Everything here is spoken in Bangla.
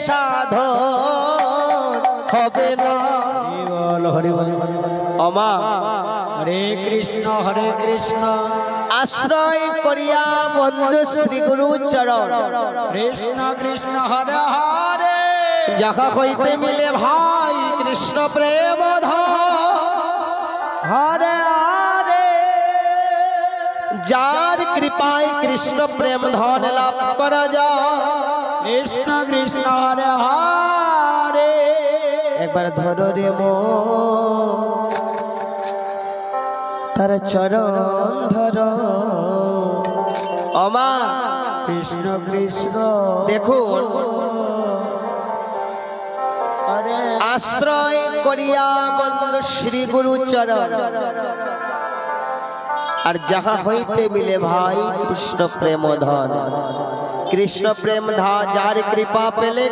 সাধন হবে না। হরি বল অমা হরে কৃষ্ণ আশ্রয় করিয়া বন্ধু শ্রী গুরু চরণ কৃষ্ণ কৃষ্ণ হরে হরে যাহা হইতে মিলে ভাই কৃষ্ণ প্রেম হরে হরে যার কৃপায় কৃষ্ণ প্রেম ধন লাভ করা যায়। কৃষ্ণ কৃষ্ণ হরে হরে একবার ধরো রে মন তার চরণ ধরো। অমা কৃষ্ণ কৃষ্ণ দেখুন হরে আশ্রয় করিয়া বন্ধু শ্রী গুরু চরণ আর যাহা হইতে মিলে ভাই কৃষ্ণ প্রেম ধন। কৃষ্ণ প্রেম ধা যার কৃপা পেলে